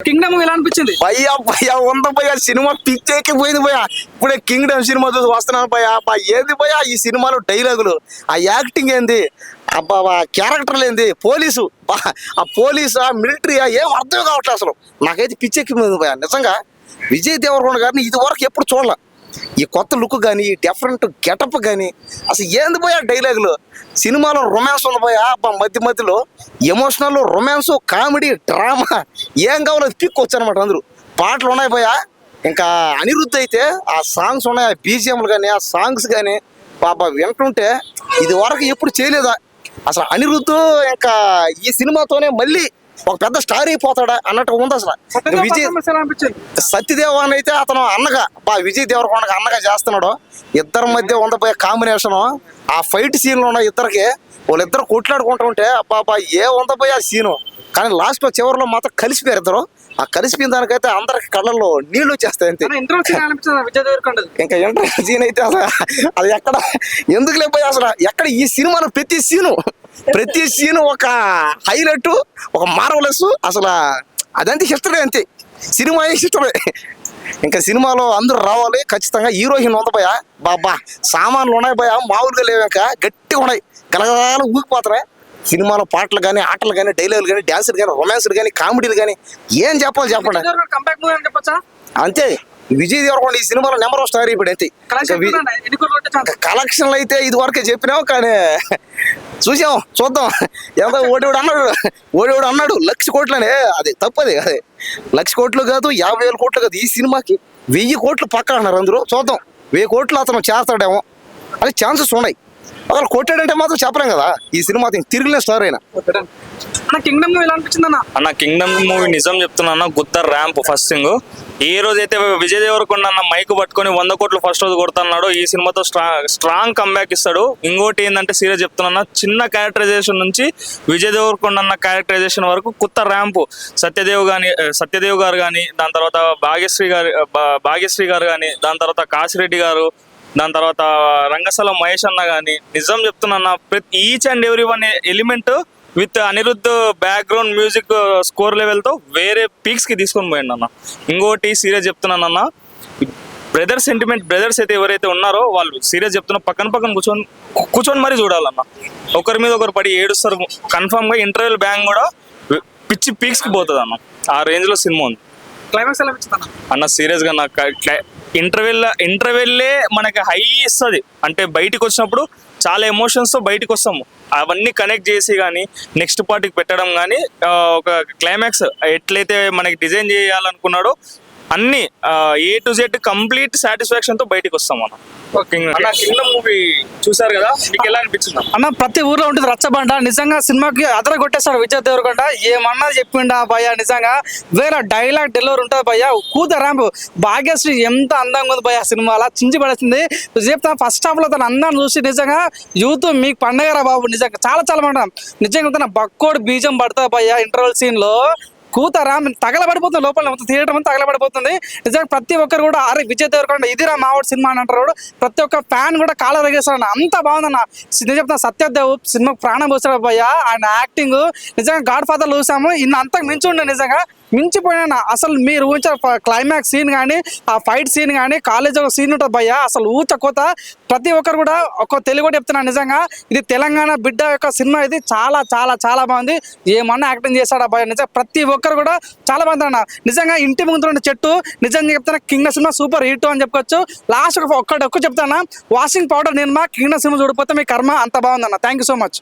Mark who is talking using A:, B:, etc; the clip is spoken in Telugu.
A: కింగ్డమ్ ఎలా అనిపించింది?
B: భయ్యా భయ్యా ఉందా భయ్యా, సినిమా పిచ్చెక్కిపోయింది భయ్యా. ఇప్పుడే కింగ్డమ్ సినిమా చూసి వస్తున్నాను భయ్యా. ఏంది భయ్యా ఈ సినిమాలో డైలాగులు, ఆ యాక్టింగ్ ఏంది, అబ్బా క్యారెక్టర్లు ఏంది, పోలీసు ఆ పోలీసు ఆ మిలిటరీ ఏం అర్థం కావట్లేదు అసలు. నాకైతే పిచ్చెక్కిపోయింది భయ్యా నిజంగా. విజయ్ దేవరకొండ గారిని ఇది వరకు ఎప్పుడు చూడాల. ఈ కొత్త లుక్ కానీ, ఈ డిఫరెంట్ గెటప్ కానీ, అసలు ఏంది భయ్యా డైలాగులు. సినిమాలో రొమాన్స్ ఉంది భయ్యా, మధ్యలో ఎమోషనల్, రొమాన్స్, కామెడీ, డ్రామా ఏం కావాలో పిక్కొచ్చు అనమాట. అందరూ పాటలు ఉన్నాయి భయ్యా. ఇంకా అనిరుద్ధ్ అయితే ఆ సాంగ్స్ ఉన్నాయి, ఆ బీజిఎంలు కానీ, ఆ సాంగ్స్ కానీ వింటుంటే ఇది వరకు ఎప్పుడు చేయలేదా అసలు. అనిరుద్ధ్ ఇంకా ఈ సినిమాతోనే మళ్ళీ ఒక పెద్ద స్టార్ అయిపోతాడా అన్నట్టు ఉంది అసలు. సత్యదేవ్ అని అయితే అతను అన్నగా విజయ్ దేవరకొండగా అన్నగా చేస్తున్నాడు. ఇద్దరి మధ్య ఉందపోయే కాంబినేషన్, ఆ ఫైట్ సీన్లు ఉన్నాయి ఇద్దరికి, వాళ్ళిద్దరు కొట్లాడుకుంటూ ఉంటే అబ్బా ఏ ఉందపోయే ఆ సీను. కానీ లాస్ట్ లో చివరిలో మాత్రం కలిసిపోయారు ఇద్దరు. ఆ కలిసిపోయిన దానికైతే అందరికి కళ్ళల్లో నీళ్లు వచ్చేస్తాయి అంతే. ఇంకా ఇంటర్వ్యూ సీన్ అయితే అసలు అది ఎక్కడ ఎందుకు లేకపోయి అసలు ఎక్కడ ఈ సినిమాలో ప్రతి సీను ఒక హైలైట్, ఒక మార్వలెస్ అసలు. అదంతే హిస్టరీ అంతే, సినిమా హిస్టరీ. ఇంకా సినిమాలో అందరూ రావాలి ఖచ్చితంగా. హీరోయిన్ ఉంది భయ, సామాన్లు ఉన్నాయి భయ, మామూలుగా లేవు, ఇంకా గట్టిగా ఉన్నాయి, గలగల ఊగిపోతున్నాయి. సినిమాలో పాటలు కానీ, ఆటలు కానీ, డైలాగులు కానీ, డాన్సులు కానీ, రొమాన్స్లు కానీ, కామెడీలు కానీ ఏం చెప్పాలి చెప్పండి. అంతే విజయ్ దేవరకొండ ఈ సినిమాలో నెంబర్ 1 స్టార్ ఇప్పుడు. అంతే కలెక్షన్లు అయితే ఇది వరకే చెప్పినావు, కానీ చూద్దాం. ఏదో ఓడివాడు అన్నాడు 1,00,000 కోట్లనే. అది తప్పది, అదే 1,00,000 కోట్లు కాదు, 50,000 కోట్లు కాదు. ఈ సినిమాకి 1000 కోట్లు పక్క అన్నారు అందరూ. చూద్దాం 1000 కోట్లు అతను చేస్తాడేమో, అది ఛాన్సెస్ ఉన్నాయి. అసలు కొట్టాడంటే మాత్రం చెప్పలేం కదా. ఈ సినిమా తిరిగిన స్టార్ అయినా.
A: కింగ్డమ్ ఎలా అనిపించింది
C: అన్న? కింగ్డమ్ మూవీ నిజం చెప్తున్నా, గుత్త ర్యాంప్ ఫస్ట్ థింగ్. ఏ రోజైతే విజయ్ దేవరకొండ అన్న మైక్ పట్టుకొని 100 కోట్లు ఫస్ట్ రోజు కొడుతున్నాడు, ఈ సినిమాతో స్ట్రాంగ్ కంబ్యాక్ ఇస్తాడు. ఇంకోటి ఏంటంటే సీరియస్ చెప్తున్నా, చిన్న క్యారెక్టరైజేషన్ నుంచి విజయ్ దేవరకొండ అన్న క్యారెక్టరైజేషన్ వరకు కొత్త ర్యాంపు. సత్యదేవ్ గారు కానీ, దాని తర్వాత భాగ్యశ్రీ గారు కానీ, దాని తర్వాత కాశిరెడ్డి గారు, దాని తర్వాత రంగస్థలం మహేష్ అన్న కానీ, నిజం చెప్తున్నా each and every one element with Anirudh background music score లెవెల్తో వేరే పీక్స్ కి తీసుకొని పోయిండు అన్న. ఇంకోటి సీరియస్ చెప్తున్నానన్న, బ్రదర్స్ అయితే ఎవరైతే ఉన్నారో వాళ్ళు సీరియస్ చెప్తున్నా పక్కన కూర్చొని మరీ చూడాలన్న. ఒకరి మీద ఒకరు పడి ఏడుస్తారు కన్ఫర్మ్ గా. ఇంటర్వెల్ బ్యాంగ్ కూడా పిచ్చి పీక్స్ కి పోతుంది అన్న, ఆ రేంజ్ లో సినిమా ఉంది.
A: క్లైమాక్స్ ఎలా అనిపించింది
C: అన్న? సీరియస్ గా నాకు ఇంటర్వెల్లే మనకి హై ఇస్తుంది. అంటే బయటికి వచ్చినప్పుడు చాలా ఎమోషన్స్ తో బయటకు వస్తాము, అవన్నీ కనెక్ట్ చేసి కానీ నెక్స్ట్ పార్ట్కి పెట్టడం కానీ, ఒక క్లైమాక్స్ ఎట్లయితే మనకి డిజైన్ చేయాలనుకున్నాడో అన్ని A to Z complete satisfaction తో బయటకు వస్తాం మనం. కింగ్డమ్ మూవీ చూసారు కదా, మీకు ఎలా అనిపించింది
A: అన్న? ప్రతి ఊర్లో ఉంటుంది రచ్చబండ. నిజంగా సినిమాకి అదర కొట్టేస్తాడు విజయ్ దేవరకొండ. ఏమన్నా చెప్పిండా భయ్యా, నిజంగా వేరే డైలాగ్ డెలివరీ ఉంటుంది భయ్యా. కూత ర్యాంప్. భాగ్యశ్రీ ఎంత అందంగా ఉంది భయ్యా, సినిమా అలా చించి పడేస్తుంది. చెప్తా ఫస్ట్ హాఫ్ లో తన అందాన్ని చూసి నిజంగా యూత్ మీకు పండగరా బాబు. నిజంగా చాలా మాట నిజంగా తన బక్కోడు బీజం పడతా భయ్యా. ఇంటర్వల్ సీన్ లో కూతారా తగలబడిపోతుంది, లోపల థియేటర్ అంతా తగలబడిపోతుంది. నిజంగా ప్రతి ఒక్కరు కూడా అరే విజయ్ దేవరకొండ ఇదిరా మావాడు సినిమా అని అంటారు. ప్రతి ఒక్క ఫ్యాన్ కూడా కాళ్ళ రగేస్తాడు. అంత బాగుందన్న. నిజం చెప్తాను, సత్యదేవ్ సినిమాకు ప్రాణం పోస్తాడు భయ్యా. ఆయన యాక్టింగ్ నిజంగా గాడ్ ఫాదర్ చూసాము, అంతకు మించి ఉండే నిజంగా మించిపోయినా. అసలు మీరు ఊహించే క్లైమాక్స్ సీన్ కానీ, ఆ ఫైట్ సీన్ కానీ, కాలేజ్ ఒక సీన్ ఉంటుంది భయ్యా, అసలు ఊచకోత. ప్రతి ఒక్కరు కూడా ఒక తెలుగు కూడా చెప్తున్నారు, నిజంగా ఇది తెలంగాణ బిడ్డ యొక్క సినిమా. ఇది చాలా బాగుంది. ఏమన్నా యాక్టింగ్ చేశాడు అబ్బాయి. నిజంగా ప్రతి ఒక్కరు కూడా చాలా బాగుంది అన్న. నిజంగా ఇంటి ముందు చెట్టు నిజంగా చెప్తాను, కింగ్డమ్ సినిమా సూపర్ హిట్ అని చెప్పుకోవచ్చు. లాస్ట్ ఒక్క చెప్తాను, వాషింగ్ పౌడర్ నిర్మా కింగ్డమ్ సినిమా చూడకపోతే మీ కర్మ. అంత బాగుందన్న. Thank you so much.